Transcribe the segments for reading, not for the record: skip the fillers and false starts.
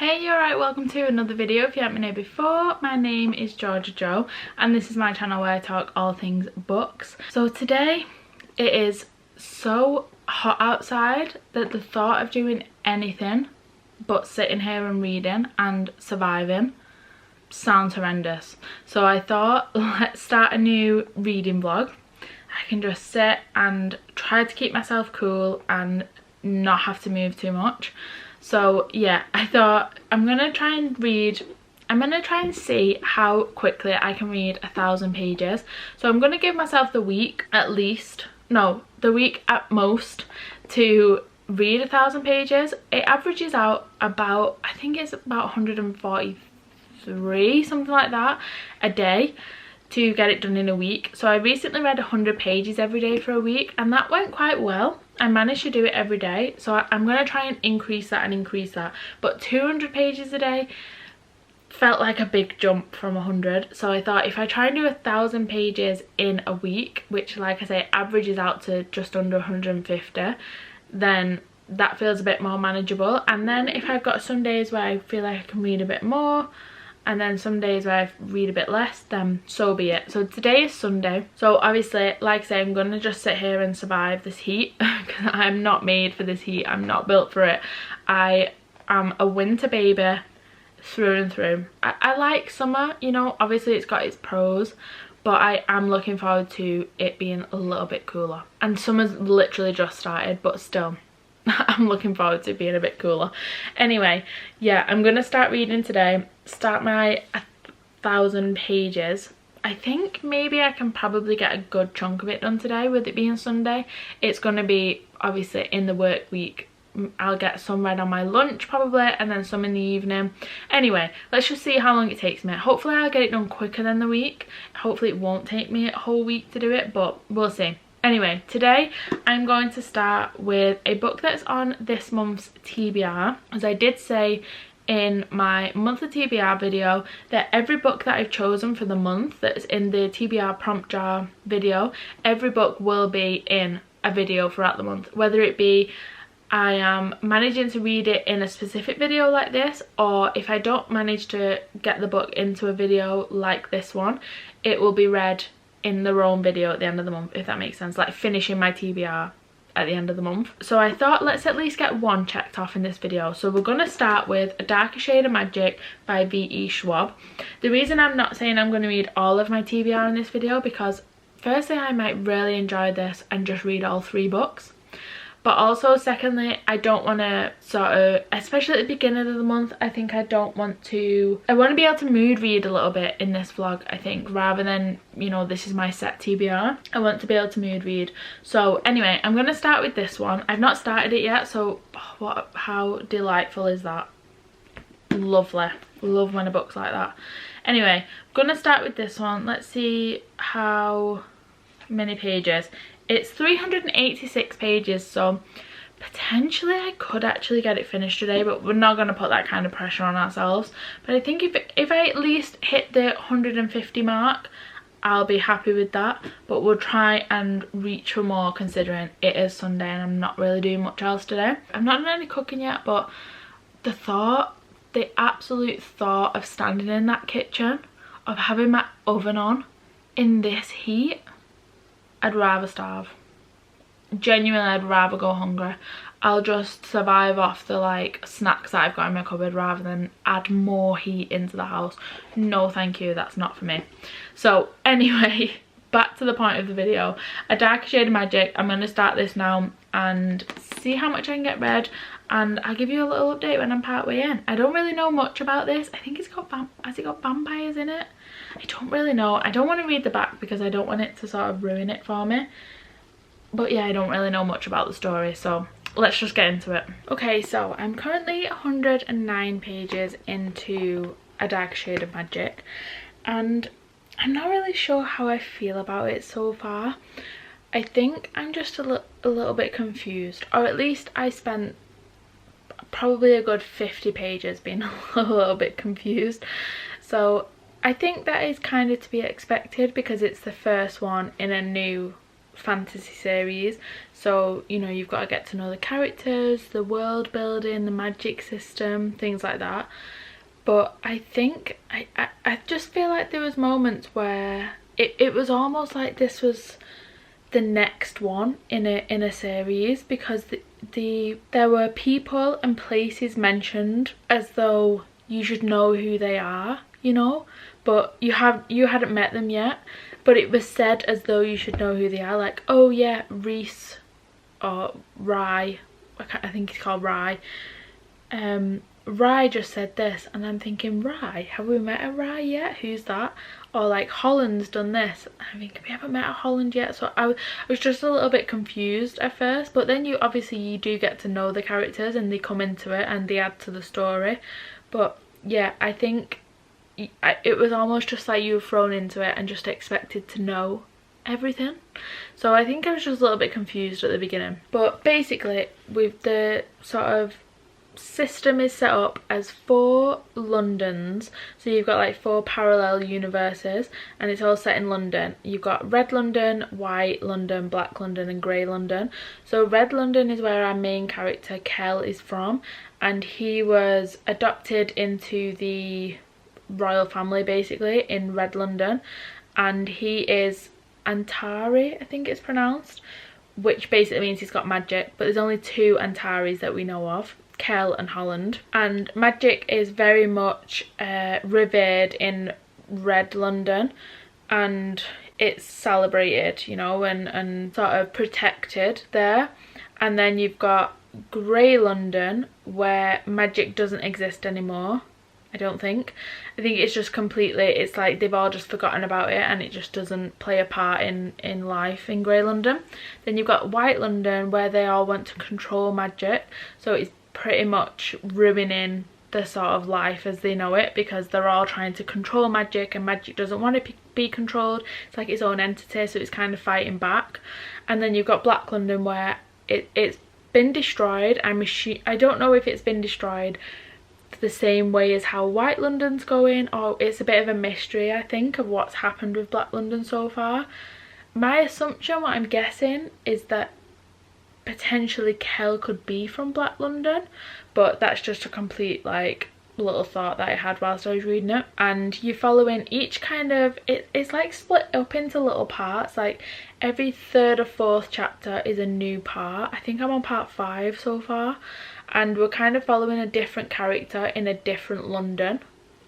Hey, you're right, welcome to another video. If you haven't know before, my name is Georgia Jo and this is my channel where I talk all things books. So today it is so hot outside that the thought of doing anything but sitting here and reading and surviving sounds horrendous. So I thought, let's start a new reading vlog. I can just sit and try to keep myself cool and not have to move too much. So yeah, I thought I'm gonna try and see how quickly I can read 1,000 pages. So I'm gonna give myself the week the week at most to read 1,000 pages. It averages out about, I think it's about 143, something like that, a day to get it done in a week. So I recently read 100 pages every day for a week and that went quite well. I managed to do it every day, so I'm going to try and increase that, but 200 pages a day felt like a big jump from 100. So I thought if I try and do 1,000 pages in a week, which like I say averages out to just under 150, then that feels a bit more manageable. And then if I've got some days where I feel like I can read a bit more and then some days where I read a bit less, then so be it. So today is Sunday, so obviously like I say I'm gonna just sit here and survive this heat because I'm not made for this heat. I'm not built for it. I am a winter baby through and through. I like summer, you know, obviously it's got its pros, but I am looking forward to it being a little bit cooler, and summer's literally just started, but still I'm looking forward to being a bit cooler. Anyway, yeah, I'm gonna start reading today, start my 1,000 pages. I think maybe I can probably get a good chunk of it done today with it being Sunday. It's gonna be obviously in the work week. I'll get some read on my lunch probably, and then some in the evening. Anyway, let's just see how long it takes me. Hopefully I'll get it done quicker than the week. Hopefully it won't take me a whole week to do it, but we'll see. Anyway, today I'm going to start with a book that's on this month's TBR. As I did say in my monthly TBR video, that every book that I've chosen for the month that's in the TBR prompt jar video, every book will be in a video throughout the month. Whether it be I am managing to read it in a specific video like this, or if I don't manage to get the book into a video like this one, it will be read in their own video at the end of the month, if that makes sense, like finishing my TBR at the end of the month. So I thought let's at least get one checked off in this video. So we're going to start with A Darker Shade of Magic by V.E. Schwab. The reason I'm not saying I'm going to read all of my TBR in this video, because firstly I might really enjoy this and just read all 3 books, but also secondly I don't want to sort of, especially at the beginning of the month, I think I want to be able to mood read a little bit in this vlog, I think, rather than, you know, this is my set TBR. I want to be able to mood read. So anyway, I'm going to start with this one. I've not started it yet, so how delightful is that? Lovely. Love when a book's like that. Anyway, I'm going to start with this one. Let's see how many pages. It's 386 pages, so potentially I could actually get it finished today, but we're not going to put that kind of pressure on ourselves. But I think if I at least hit the 150 mark, I'll be happy with that. But we'll try and reach for more, considering it is Sunday and I'm not really doing much else today. I've not done any cooking yet, but the absolute thought of standing in that kitchen, of having my oven on in this heat, I'd rather starve. Genuinely, I'd rather go hungry. I'll just survive off the like snacks that I've got in my cupboard rather than add more heat into the house. No thank you, that's not for me. So anyway, back to the point of the video. A Darker Shade of Magic. I'm going to start this now and see how much I can get read, and I'll give you a little update when I'm part way in. I don't really know much about this. I think it's got has it got vampires in it? I don't really know. I don't want to read the back because I don't want it to sort of ruin it for me. But yeah, I don't really know much about the story, so let's just get into it. Okay, so I'm currently 109 pages into A Darker Shade of Magic, and I'm not really sure how I feel about it so far. I think I'm just a little bit confused, or at least I spent probably a good 50 pages being a little bit confused. So I think that is kind of to be expected because it's the first one in a new fantasy series, so you know, you've got to get to know the characters, the world building, the magic system, things like that. But I think I just feel like there was moments where it was almost like this was the next one in a series, because there were people and places mentioned as though you should know who they are, you know, but you hadn't met them yet, but it was said as though you should know who they are, like, oh yeah, Reese or Rye, I think he's called Rye, Rye just said this, and I'm thinking, Rye, have we met a Rye yet? Who's that? Or like, Holland's done this. I mean, we haven't met a Holland yet. So I was just a little bit confused at first, but then you do get to know the characters and they come into it and they add to the story. But yeah, I think it was almost just like you were thrown into it and just expected to know everything. So I think I was just a little bit confused at the beginning. But basically, with the sort of system is set up as 4 Londons, so you've got like 4 parallel universes, and it's all set in London. You've got Red London, White London, Black London and Grey London. So Red London is where our main character Kel is from, and he was adopted into the royal family basically in Red London, and he is Antari, I think it's pronounced, which basically means he's got magic, but there's only 2 Antaris that we know of, Kel and Holland. And magic is very much revered in Red London, and it's celebrated, you know, and sort of protected there. And then you've got Grey London, where magic doesn't exist anymore, I don't think. I think it's just completely, it's like they've all just forgotten about it and it just doesn't play a part in life in Grey London. Then you've got White London, where they all want to control magic, so it's pretty much ruining the sort of life as they know it, because they're all trying to control magic and magic doesn't want to be controlled. It's like its own entity, so it's kind of fighting back. And then you've got Black London, where it's been destroyed. I don't know if it's been destroyed the same way as how White London's going, or it's a bit of a mystery, I think, of what's happened with Black London so far. My assumption, what I'm guessing, is that potentially Kel could be from Black London, but that's just a complete like little thought that I had whilst I was reading it. And you're following each kind of, it's like split up into little parts, like every 3rd or 4th chapter is a new part. I think I'm on part 5 so far, and we're kind of following a different character in a different London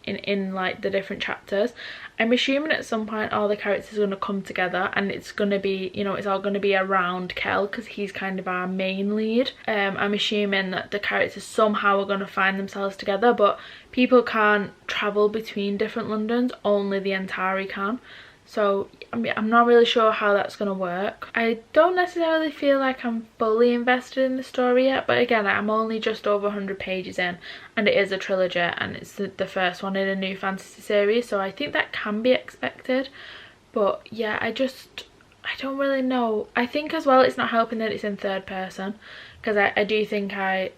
in like the different chapters. I'm assuming at some point all the characters are going to come together, and it's going to be, you know, it's all going to be around Kel, because he's kind of our main lead. I'm assuming that the characters somehow are going to find themselves together, but people can't travel between different Londons, only the Antari can. So I'm not really sure how that's going to work. I don't necessarily feel like I'm fully invested in the story yet, but again, I'm only just over 100 pages in, and it is a trilogy, and it's the first one in a new fantasy series, so I think that can be expected. But yeah, I don't really know. I think as well it's not helping that it's in 3rd person, because I do think I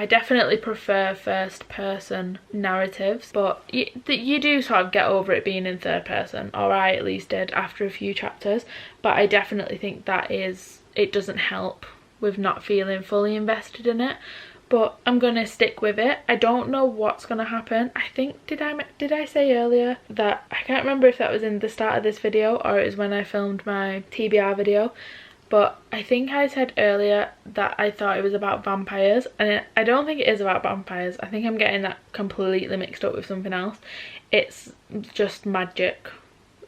definitely prefer 1st person narratives, but you do sort of get over it being in 3rd person, or I at least did after a few chapters. But I definitely think that it doesn't help with not feeling fully invested in it. But I'm gonna stick with it. I don't know what's gonna happen. I think, did I say earlier that, I can't remember if that was in the start of this video or it was when I filmed my TBR video, but I think I said earlier that I thought it was about vampires, and I don't think it is about vampires. I think I'm getting that completely mixed up with something else. It's just magic.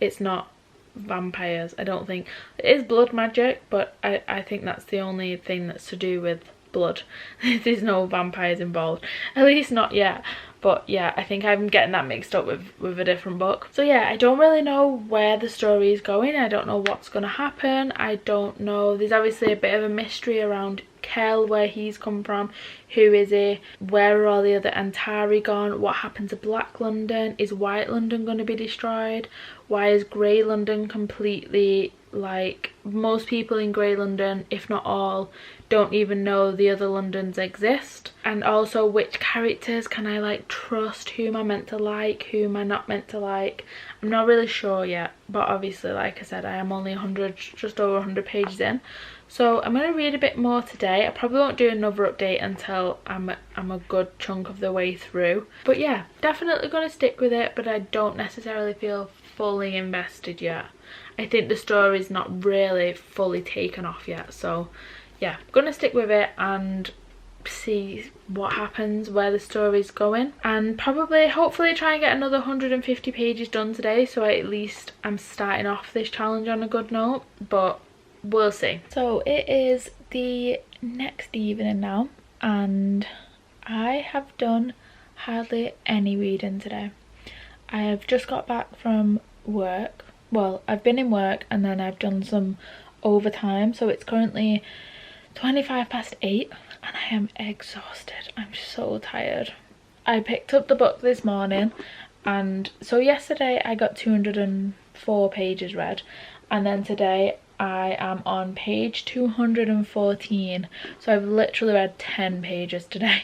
It's not vampires, I don't think. It is blood magic, but I think that's the only thing that's to do with blood. There's no vampires involved, at least not yet. But yeah, I think I'm getting that mixed up with a different book. So yeah, I don't really know where the story is going. I don't know what's going to happen. I don't know. There's obviously a bit of a mystery around Kel, where he's come from, who is he, where are all the other Antari gone, what happened to Black London, is White London going to be destroyed, why is Grey London completely like most people in Grey London, if not all, don't even know the other Londons exist. And also which characters can I like trust, who am I meant to like, who am I not meant to like. I'm not really sure yet, but obviously like I said, I am only just over 100 pages in. So I'm going to read a bit more today. I probably won't do another update until I'm a good chunk of the way through. But yeah, definitely going to stick with it, but I don't necessarily feel fully invested yet. I think the story's not really fully taken off yet. So yeah, I'm going to stick with it and see what happens, where the story's going, and probably hopefully try and get another 150 pages done today, so at least I'm starting off this challenge on a good note, but we'll see. So it is the next evening now and I have done hardly any reading today. I have just got back from work. Well, I've been in work and then I've done some overtime, so it's currently 8:25 and I am exhausted. I'm so tired. I picked up the book this morning, and so yesterday I got 204 pages read, and then today I am on page 214, so I've literally read 10 pages today,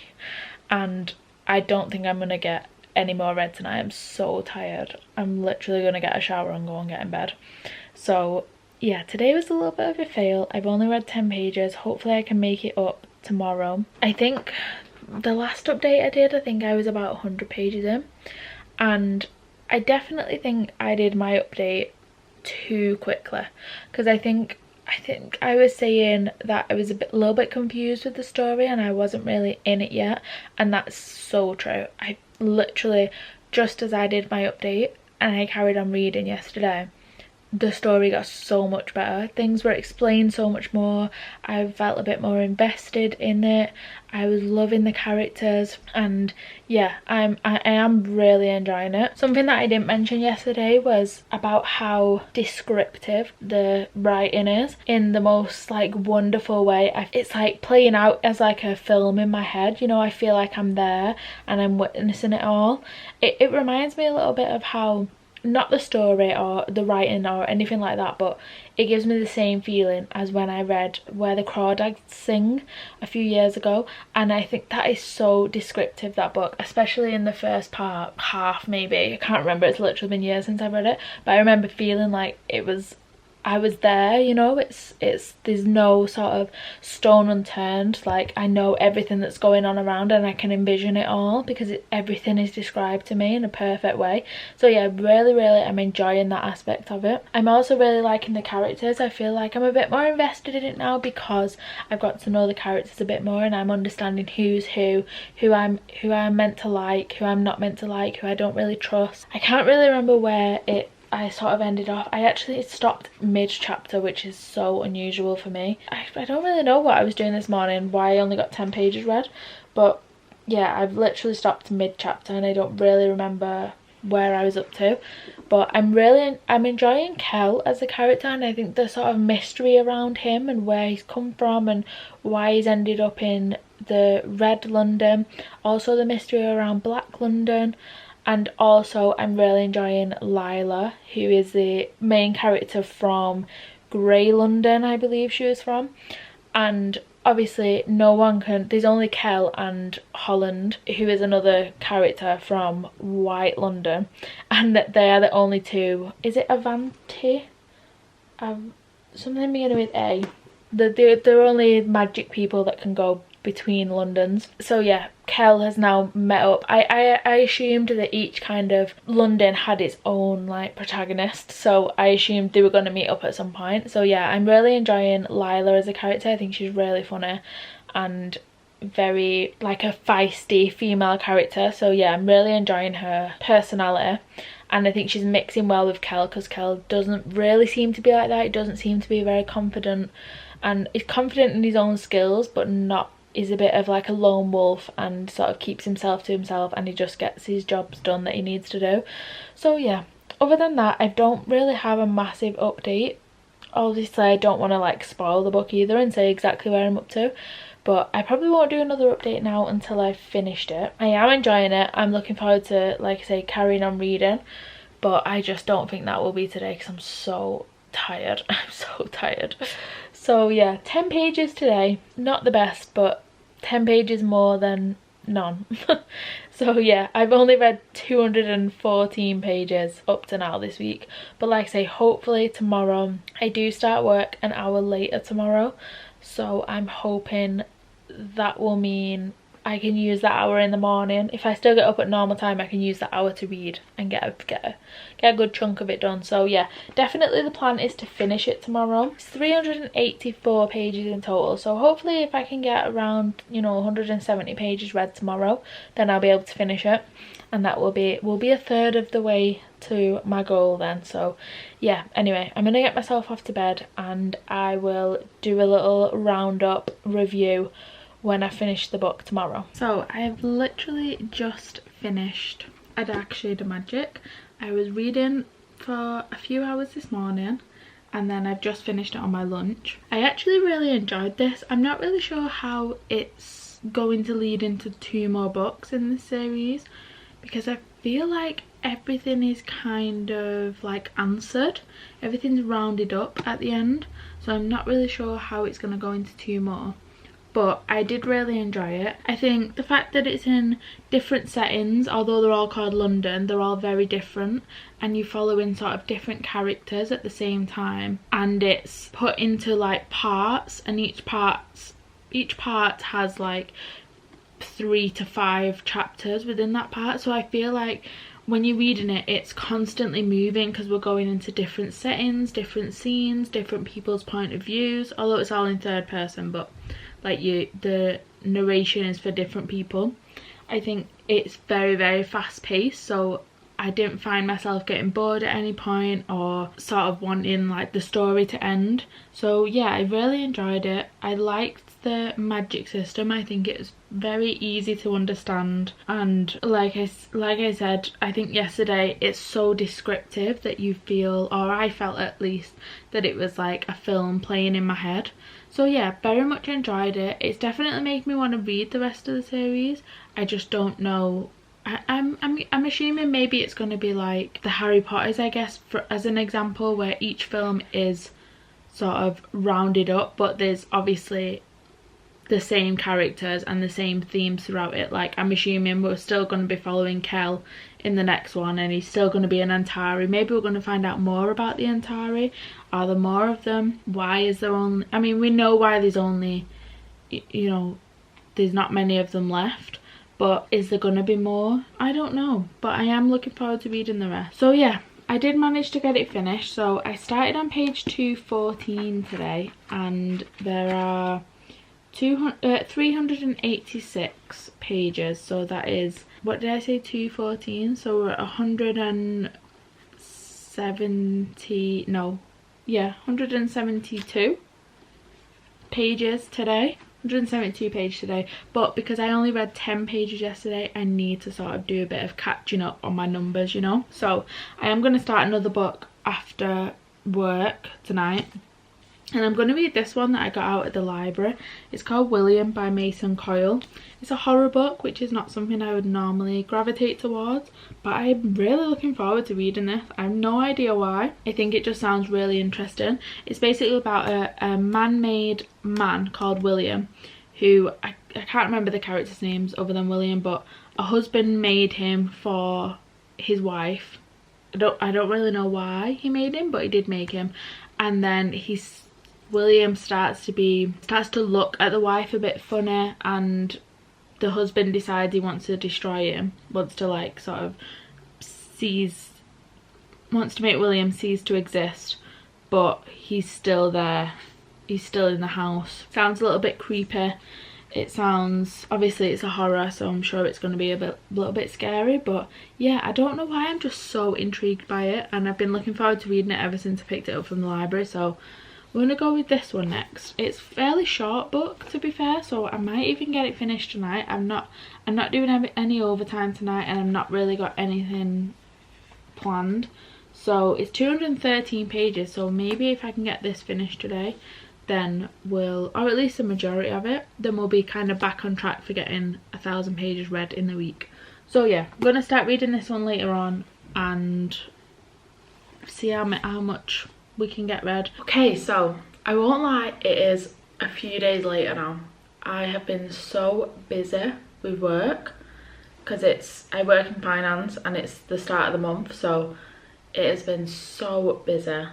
and I don't think I'm gonna get any more read tonight. I'm so tired. I'm literally gonna get a shower and go and get in bed. So yeah, today was a little bit of a fail. I've only read 10 pages. Hopefully I can make it up tomorrow. I think the last update I did, I think I was about 100 pages in, and I definitely think I did my update too quickly, because I think I was saying that I was a little bit confused with the story and I wasn't really in it yet, and that's so true. I literally, just as I did my update and I carried on reading yesterday, the story got so much better. Things were explained so much more. I felt a bit more invested in it. I was loving the characters, and yeah, I am really enjoying it. Something that I didn't mention yesterday was about how descriptive the writing is, in the most like wonderful way. It's like playing out as like a film in my head, you know. I feel like I'm there and I'm witnessing it all. It reminds me a little bit of how, not the story or the writing or anything like that, but it gives me the same feeling as when I read Where the Crawdads Sing a few years ago, and I think that is so descriptive, that book, especially in the first part, half maybe. I can't remember, it's literally been years since I read it, but I remember feeling like I was there, you know. There's no sort of stone unturned. Like, I know everything that's going on around and I can envision it all, because everything is described to me in a perfect way. So yeah, really I'm enjoying that aspect of it. I'm also really liking the characters. I feel like I'm a bit more invested in it now because I've got to know the characters a bit more, and I'm understanding who's who I'm meant to like, who I'm not meant to like, who I don't really trust. I can't really remember where I sort of ended off. I actually stopped mid-chapter, which is so unusual for me. I don't really know what I was doing this morning, why I only got 10 pages read, but yeah, I've literally stopped mid-chapter and I don't really remember where I was up to. But I'm enjoying Kel as a character, and I think the sort of mystery around him and where he's come from and why he's ended up in the Red London, also the mystery around Black London. And also I'm really enjoying Lila, who is the main character from Grey London, I believe she was from. And obviously there's only Kel and Holland, who is another character from White London, and that they are the only two. Is it Avanti? Something beginning with A. They're only magic people that can go between Londons. So yeah, Kel has now met up. I assumed that each kind of London had its own like protagonist, so I assumed they were going to meet up at some point. So yeah, I'm really enjoying Lila as a character. I think she's really funny and very like a feisty female character. So yeah, I'm really enjoying her personality, and I think she's mixing well with Kel, because Kel doesn't really seem to be like that. He doesn't seem to be very confident, and is confident in his own skills, but is a bit of like a lone wolf and sort of keeps himself to himself, and he just gets his jobs done that he needs to do. So yeah, other than that, I don't really have a massive update. Obviously I don't want to like spoil the book either and say exactly where I'm up to, but I probably won't do another update now until I've finished it. I am enjoying it. I'm looking forward to, like I say, carrying on reading, but I just don't think that will be today because I'm so tired. I'm so tired. So yeah, 10 pages today. Not the best, but 10 pages more than none. So yeah, I've only read 214 pages up to now this week, but like I say, hopefully tomorrow, I do start work an hour later tomorrow, so I'm hoping that will mean I can use that hour in the morning. If I still get up at normal time, I can use that hour to read and get a good chunk of it done. So yeah, definitely the plan is to finish it tomorrow. It's 384 pages in total, so hopefully if I can get around, you know, 170 pages read tomorrow, then I'll be able to finish it, and that will be a third of the way to my goal then. So yeah, anyway, I'm gonna get myself off to bed and I will do a little roundup review when I finish the book tomorrow. So I've literally just finished A Dark Shade of Magic. I was reading for a few hours this morning and then I've just finished it on my lunch. I actually really enjoyed this. I'm not really sure how it's going to lead into 2 more books in this series, because I feel like everything is kind of like answered. Everything's rounded up at the end, so I'm not really sure how it's going to go into 2 more. But I did really enjoy it. I think the fact that it's in different settings, although they're all called London, they're all very different, and you follow in sort of different characters at the same time, and it's put into like parts, and each part has like 3 to 5 chapters within that part. So I feel like when you're reading it, it's constantly moving because we're going into different settings, different scenes, different people's point of views, although it's all in third person, but like the narration is for different people. I think it's very, very fast paced, so I didn't find myself getting bored at any point or sort of wanting like the story to end. So yeah, I really enjoyed it. I liked the magic system. I think it's very easy to understand, and like I said, I think yesterday, it's so descriptive that you feel, or I felt at least, that it was like a film playing in my head. So yeah, very much enjoyed it. It's definitely making me want to read the rest of the series. I just don't know. I'm assuming maybe it's going to be like the Harry Potters, I guess, as an example, where each film is sort of rounded up, but there's obviously the same characters and the same themes throughout it. Like, I'm assuming we're still going to be following Kel in the next one, and he's still going to be an Antari. Maybe we're going to find out more about the Antari. Are there more of them? Why is there only, I mean, we know why there's only, you know, there's not many of them left, but is there going to be more? I don't know, but I am looking forward to reading the rest. So yeah, I did manage to get it finished. So I started on page 214 today, and there are 386 pages, so that is, what did I say, 214, so we're at 170, no, yeah, 172 pages today. 172 pages today, but because I only read 10 pages yesterday, I need to sort of do a bit of catching up on my numbers, you know. So I am going to start another book after work tonight, and I'm going to read this one that I got out at the library. It's called William by Mason Coyle. It's a horror book, which is not something I would normally gravitate towards, but I'm really looking forward to reading this. I have no idea why. I think it just sounds really interesting. It's basically about a man-made man called William, who, I can't remember the characters' names other than William, but a husband made him for his wife. I don't really know why he made him, but he did make him. And then William starts to look at the wife a bit funny, and the husband decides he wants to destroy him, wants to like sort of wants to make William cease to exist, but he's still there, he's still in the house. Sounds a little bit creepy. It sounds, obviously it's a horror, so I'm sure it's going to be a little bit scary, but yeah, I don't know why, I'm just so intrigued by it, and I've been looking forward to reading it ever since I picked it up from the library. So we're gonna go with this one next. It's a fairly short book, to be fair, so I might even get it finished tonight. I'm not doing any overtime tonight, and I've not really got anything planned. So it's 213 pages, so maybe if I can get this finished today, then or at least the majority of it, then we'll be kind of back on track for getting 1,000 pages read in the week. So yeah, I'm gonna start reading this one later on and see how much we can get read. Okay, so I won't lie, it is a few days later now. I have been so busy with work because I work in finance and it's the start of the month, so it has been so busy.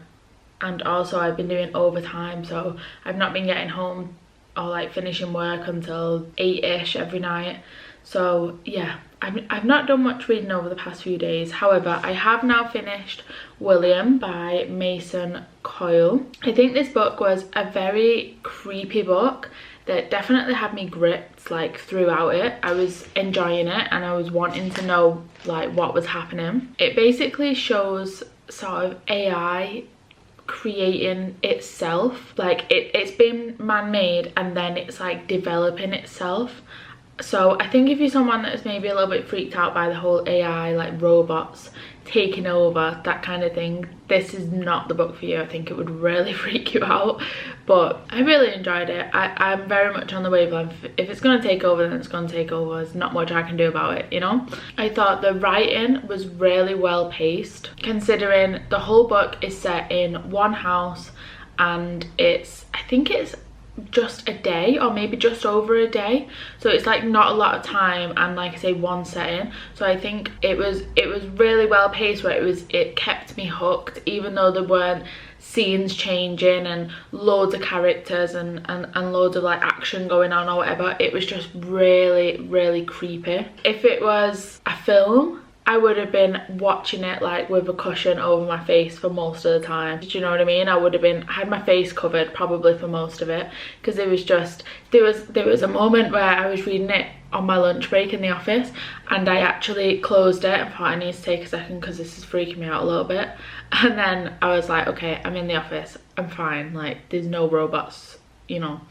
And also I've been doing overtime, so I've not been getting home or like finishing work until 8ish every night. So yeah, I've not done much reading over the past few days. However, I have now finished William by Mason Coyle. I think this book was a very creepy book that definitely had me gripped like throughout it. I was enjoying it and I was wanting to know like what was happening. It basically shows sort of AI creating itself, like it's been man-made and then it's like developing itself. So I think if you're someone that's maybe a little bit freaked out by the whole AI, like robots taking over, that kind of thing, this is not the book for you. I think it would really freak you out, but I really enjoyed it. I'm very much on the wavelength. If it's going to take over, then it's going to take over. There's not much I can do about it, you know. I thought the writing was really well paced, considering the whole book is set in one house and I think it's just a day or maybe just over a day, so it's like not a lot of time and like I say one setting. So I think it was really well paced, where it kept me hooked even though there weren't scenes changing and loads of characters and loads of like action going on or whatever. It was just really creepy. If it was a film, I would have been watching it like with a cushion over my face for most of the time. Do you know what I mean? I would have had my face covered probably for most of it, because it was just, there was a moment where I was reading it on my lunch break in the office and I actually closed it and thought I need to take a second because this is freaking me out a little bit. And then I was like, okay, I'm in the office, I'm fine, like there's no robots, you know,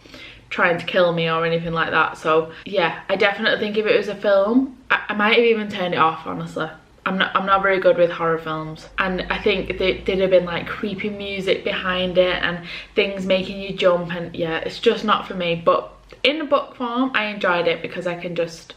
trying to kill me or anything like that. So yeah, I definitely think if it was a film, I might have even turned it off, honestly. I'm not very good with horror films, and I think there'd have been like creepy music behind it and things making you jump, and yeah, it's just not for me. But in the book form, I enjoyed it because I can just,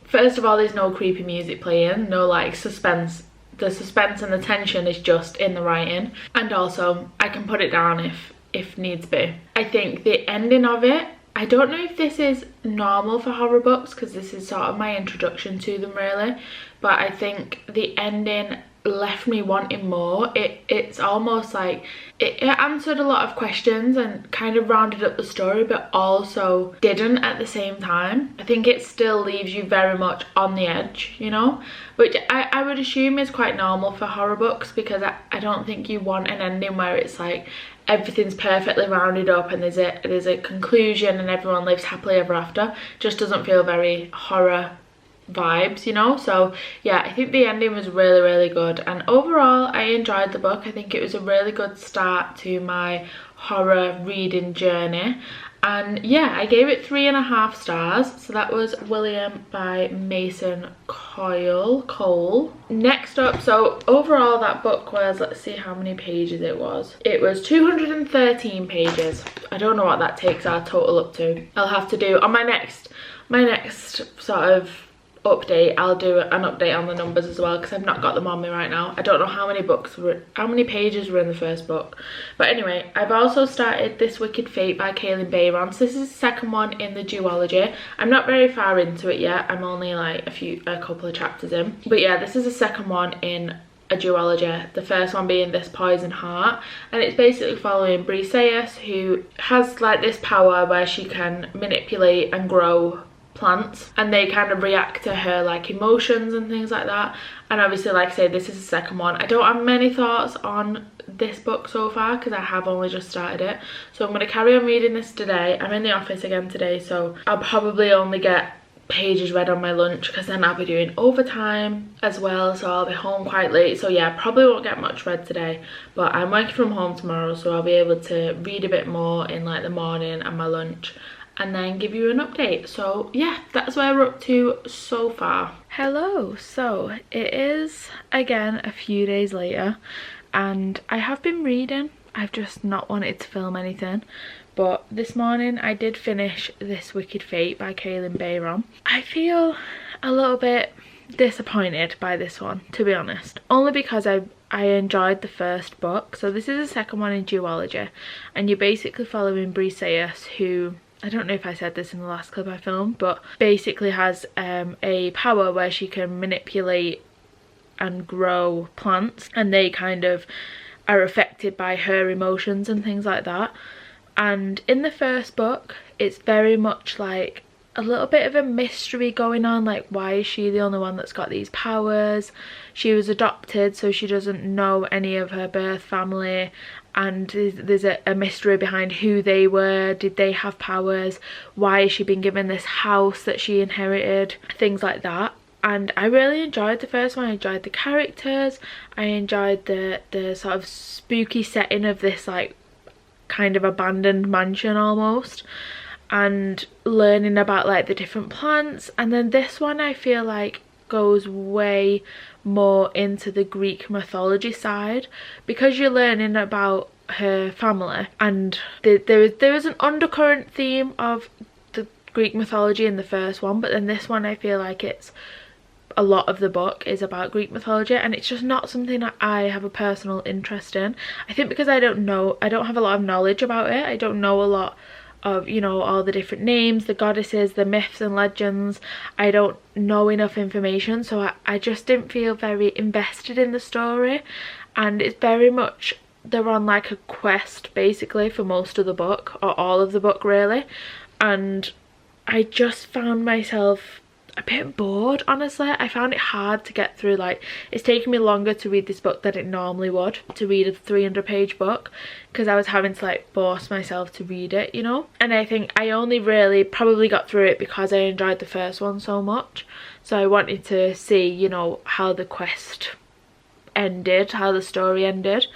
first of all, there's no creepy music playing, no like suspense. The suspense and the tension is just in the writing, and also I can put it down if needs be. I think the ending of it, I don't know if this is normal for horror books because this is sort of my introduction to them really, but I think the ending left me wanting more. It's almost like it answered a lot of questions and kind of rounded up the story, but also didn't at the same time. I think it still leaves you very much on the edge, you know, which I would assume is quite normal for horror books, because I don't think you want an ending where it's like everything's perfectly rounded up and there's a conclusion and everyone lives happily ever after. Just doesn't feel very horror vibes, you know. So yeah, I think the ending was really good, and overall I enjoyed the book. I think it was a really good start to my horror reading journey, and yeah, I gave it 3.5 stars. So that was William by Mason Cole. Next up, so overall that book was, let's see how many pages it was 213 pages. I don't know what that takes our total up to. I'll have to do on my next sort of update, I'll do an update on the numbers as well, because I've not got them on me right now. I don't know how many pages were in the first book. But anyway, I've also started This Wicked Fate by Kaylin Bayron. So this is the second one in the duology. I'm not very far into it yet. I'm only like a couple of chapters in. But yeah, this is the second one in a duology, the first one being This Poison Heart, and it's basically following Briseis, who has like this power where she can manipulate and grow plants, and they kind of react to her like emotions and things like that. And obviously, like I say, this is the second one. I don't have many thoughts on this book so far because I have only just started it, so I'm going to carry on reading this today. I'm in the office again today, so I'll probably only get pages read on my lunch, because then I'll be doing overtime as well, so I'll be home quite late. So yeah, probably won't get much read today, but I'm working from home tomorrow, so I'll be able to read a bit more in like the morning and my lunch, and then give you an update. So yeah, that's where we're up to so far. Hello, so it is again a few days later, and I have been reading. I've just not wanted to film anything, but this morning I did finish This Wicked Fate by Kaylin Bayron. I feel a little bit disappointed by this one, to be honest, only because I enjoyed the first book. So this is the second one in duology, and you're basically following Briseis, who, I don't know if I said this in the last clip I filmed, but basically has a power where she can manipulate and grow plants, and they kind of are affected by her emotions and things like that. And in the first book, it's very much like a little bit of a mystery going on, like why is she the only one that's got these powers? She was adopted, so she doesn't know any of her birth family, and there's a mystery behind who they were. Did they have powers? Why has she been given this house that she inherited? Things like that. And I really enjoyed the first one. I enjoyed the characters, I enjoyed the sort of spooky setting of this like kind of abandoned mansion almost, and learning about like the different plants. And then this one I feel like goes way more into the Greek mythology side, because you're learning about her family, and there is an undercurrent theme of the Greek mythology in the first one, but then this one I feel like it's a lot of the book is about Greek mythology, and it's just not something that I have a personal interest in. I think because I don't have a lot of knowledge about it. I don't know a lot of, you know, all the different names, the goddesses, the myths and legends. I don't know enough information, so I just didn't feel very invested in the story. And it's very much, they're on like a quest basically for most of the book, or all of the book really, and I just found myself a bit bored, honestly. I found it hard to get through. Like, it's taken me longer to read this book than it normally would to read a 300-page book, because I was having to like force myself to read it, you know. And I think I only really probably got through it because I enjoyed the first one so much, so I wanted to see, you know, how the quest ended, how the story ended.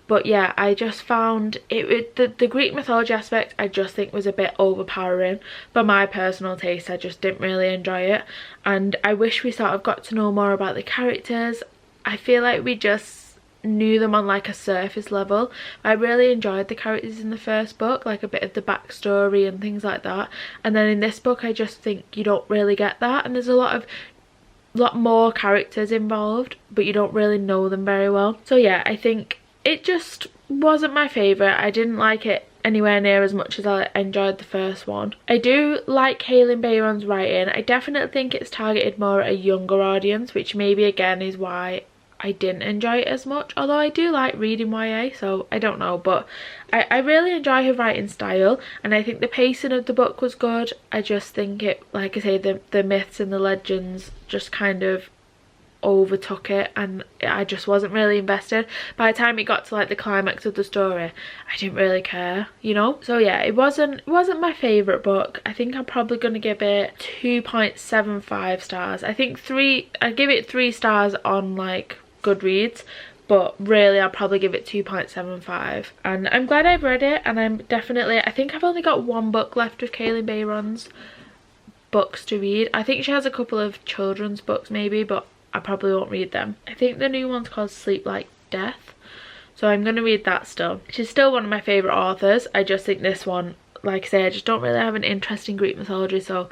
But yeah, I just found the Greek mythology aspect I just think was a bit overpowering. For my personal taste, I just didn't really enjoy it. And I wish we sort of got to know more about the characters. I feel like we just knew them on like a surface level. I really enjoyed the characters in the first book, like a bit of the backstory and things like that. And then in this book, I just think you don't really get that. And there's a lot more characters involved, but you don't really know them very well. So yeah, I think it just wasn't my favourite. I didn't like it anywhere near as much as I enjoyed the first one. I do like Kaylin Bayron's writing. I definitely think it's targeted more at a younger audience, which maybe again is why I didn't enjoy it as much. Although I do like reading YA, so I don't know. But I really enjoy her writing style, and I think the pacing of the book was good. I just think it, like I say, the myths and the legends just kind of overtook it, and I just wasn't really invested. By the time it got to like the climax of the story, I didn't really care, you know. So yeah, it wasn't my favorite book. I think I'm probably gonna give it 2.75 stars. I think I give it 3 stars on like Goodreads, but really I'll probably give it 2.75. And I'm glad I've read it, and I think I've only got one book left of Kaylin Bayron's books to read. I think she has a couple of children's books maybe, but I probably won't read them. I think the new one's called Sleep Like Death, so I'm going to read that still. She's still one of my favourite authors. I just think this one, like I say, I just don't really have an interest in Greek mythology, so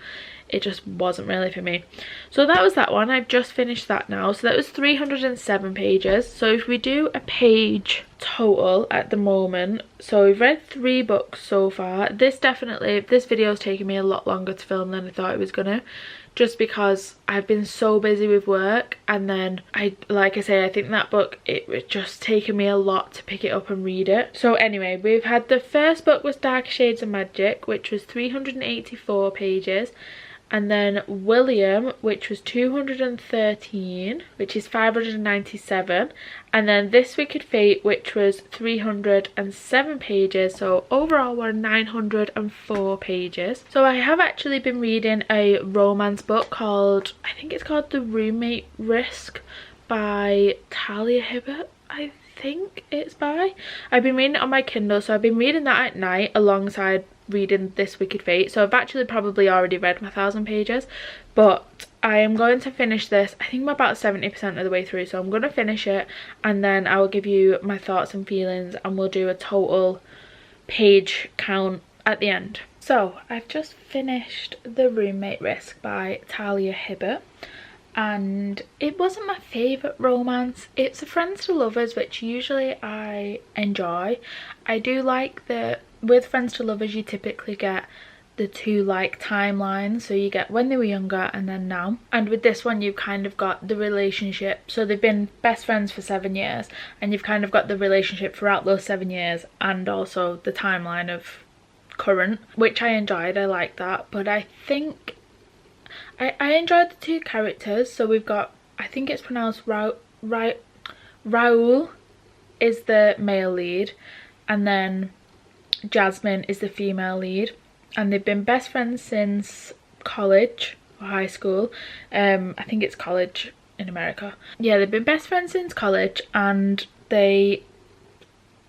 it just wasn't really for me. So that was that one. I've just finished that now. So that was 307 pages. So if we do a page total at the moment, so we've read 3 books so far. This video's taken me a lot longer to film than I thought it was gonna, just because I've been so busy with work. And then like I say, I think that book, it just taken me a lot to pick it up and read it. So anyway, we've had the first book was Dark Shades of Magic, which was 384 pages. And then William, which was 213, which is 597. And then This Wicked Fate, which was 307 pages. So overall we're 904 pages. So I have actually been reading a romance book called, I think it's called The Roommate Risk by Talia Hibbert, I think it's by. I've been reading it on my Kindle, so I've been reading that at night alongside reading This Wicked Fate. So I've actually probably already read my 1,000 pages, but I am going to finish this. I think I'm about 70% of the way through, so I'm going to finish it, and then I will give you my thoughts and feelings, and we'll do a total page count at the end. So I've just finished The Roommate Risk by Talia Hibbert, and it wasn't my favourite romance. It's a Friends to Lovers, which usually I enjoy. I do like that with Friends to Lovers you typically get the two like timelines, so you get when they were younger and then now. And with this one you've kind of got the relationship, so they've been best friends for 7 years and you've kind of got the relationship throughout those 7 years and also the timeline of current, which I enjoyed. I like that. But I think I enjoyed the two characters. So we've got, I think it's pronounced Raoul is the male lead, and then Jasmine is the female lead, and they've been best friends since college or high school. I think it's college in America. Yeah, they've been best friends since college, and they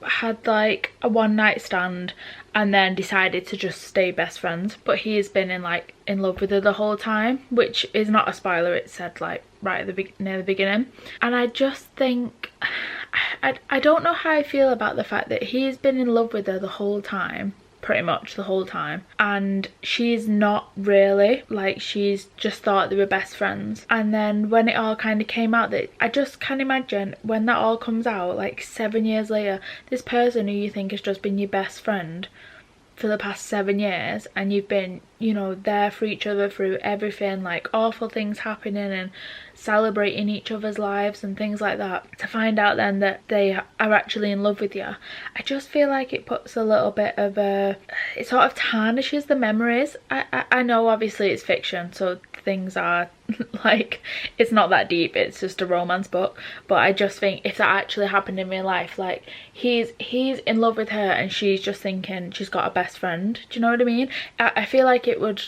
had like a one-night stand and then decided to just stay best friends. But he's been in love with her the whole time, which is not a spoiler, it's said like right at the near the beginning. And I just think I don't know how I feel about the fact that he's been in love with her the whole time, pretty much the whole time, and she's not really. Like, she's just thought they were best friends. And then when it all kind of came out, that I just can't imagine when that all comes out like 7 years later, this person who you think has just been your best friend for the past 7 years, and you've been, you know, there for each other through everything, like awful things happening and celebrating each other's lives and things like that, to find out then that they are actually in love with you. I just feel like it puts a little bit of a, it sort of tarnishes the memories. I know obviously it's fiction, so things are like, it's not that deep, it's just a romance book, but I just think if that actually happened in real life, like he's in love with her and she's just thinking she's got a best friend, do you know what I mean? I feel like it would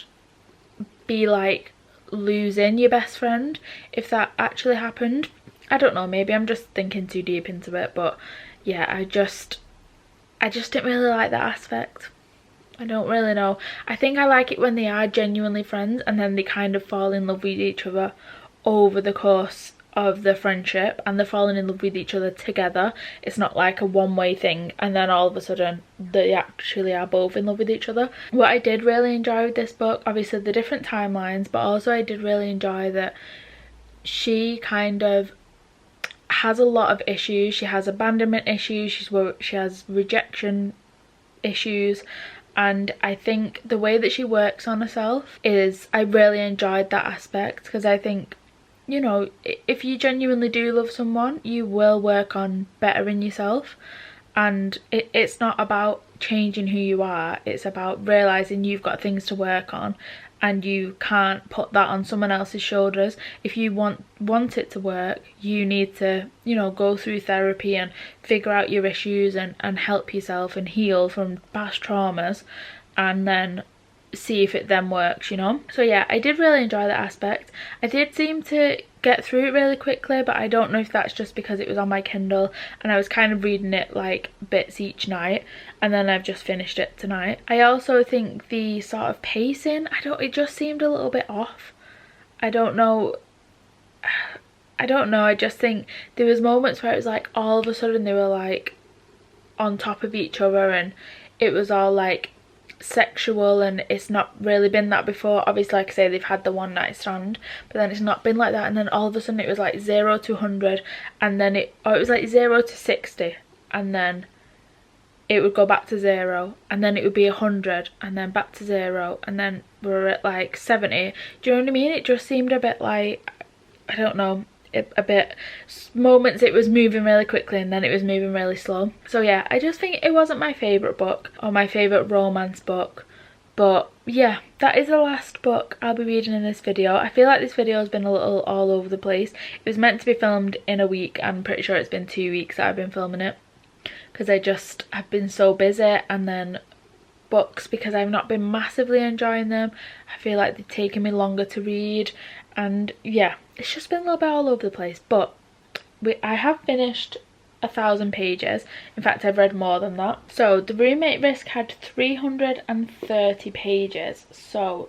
be like losing your best friend if that actually happened. I don't know, maybe I'm just thinking too deep into it, but yeah, I just didn't really like that aspect. I don't really know. I think I like it when they are genuinely friends and then they kind of fall in love with each other over the course of the friendship, and they're falling in love with each other together. It's not like a one-way thing and then all of a sudden they actually are both in love with each other. What I did really enjoy with this book, obviously the different timelines, but also I did really enjoy that she kind of has a lot of issues. She has abandonment issues, she has rejection issues, and I think the way that she works on herself is, I really enjoyed that aspect, because I think, you know, if you genuinely do love someone, you will work on bettering yourself. And it's not about changing who you are, it's about realising you've got things to work on and you can't put that on someone else's shoulders. If you want it to work, you need to, you know, go through therapy and figure out your issues and help yourself and heal from past traumas, and then see if it then works, you know. So yeah, I did really enjoy that aspect. I did seem to get through it really quickly, but I don't know if that's just because it was on my Kindle and I was kind of reading it like bits each night, and then I've just finished it tonight. I also think the sort of pacing, it just seemed a little bit off. I don't know, I just think there was moments where it was like all of a sudden they were like on top of each other and it was all like sexual, and it's not really been that before. Obviously, like I say, they've had the one night stand, but then it's not been like that. And then all of a sudden it was like 0 to 100, and then it was like 0 to 60, and then it would go back to 0, and then it would be 100, and then back to 0, and then we're at like 70. Do you know what I mean? It just seemed a bit like, I don't know, a bit, moments it was moving really quickly and then it was moving really slow. So yeah, I just think it wasn't my favourite book or my favourite romance book. But yeah, that is the last book I'll be reading in this video. I feel like this video has been a little all over the place. It was meant to be filmed in a week. I'm pretty sure it's been 2 weeks that I've been filming it, because I just have been so busy. And then books, because I've not been massively enjoying them, I feel like they've taken me longer to read. And yeah, it's just been a little bit all over the place. But I have finished 1,000 pages. In fact, I've read more than that. So The Roommate Risk had 330 pages. So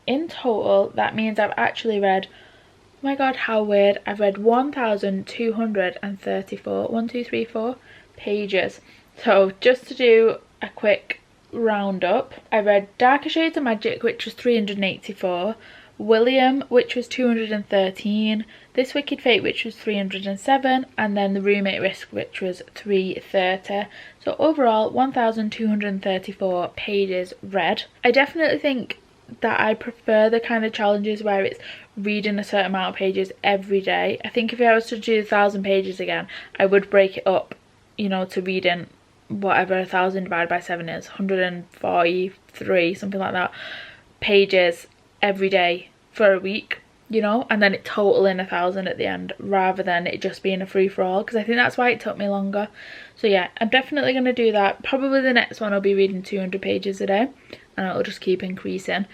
in total, that means I've actually read, oh my god, how weird, I've read 1,234 pages. So just to do a quick roundup, I read Darker Shades of Magic, which was 384, William, which was 213, This Wicked Fate, which was 307, and then The Roommate Risk, which was 330. So overall 1234 pages read. I definitely think that I prefer the kind of challenges where it's reading a certain amount of pages every day. I think if I was to do 1,000 pages again, I would break it up, you know, to reading whatever 1,000 divided by 7 is, 143, something like that, pages every day for a week, you know, and then it totaling 1,000 at the end, rather than it just being a free-for-all, because I think that's why it took me longer. So yeah, I'm definitely going to do that. Probably the next one I'll be reading 200 pages a day, and it'll just keep increasing.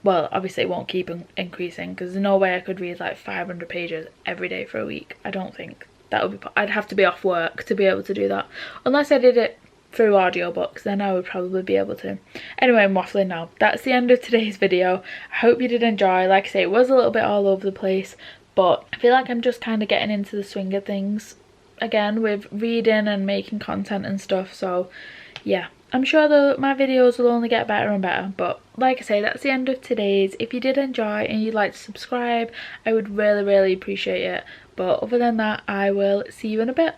Well, obviously it won't keep increasing, because there's no way I could read like 500 pages every day for a week. I don't think that would be, I'd have to be off work to be able to do that, unless I did it through audiobooks, then I would probably be able to. Anyway, I'm waffling now. That's the end of today's video. I hope you did enjoy. Like I say, it was a little bit all over the place, but I feel like I'm just kind of getting into the swing of things again with reading and making content and stuff. So yeah, I'm sure that my videos will only get better and better. But like I say, that's the end of today's. If you did enjoy and you'd like to subscribe, I would really appreciate it. But other than that, I will see you in a bit.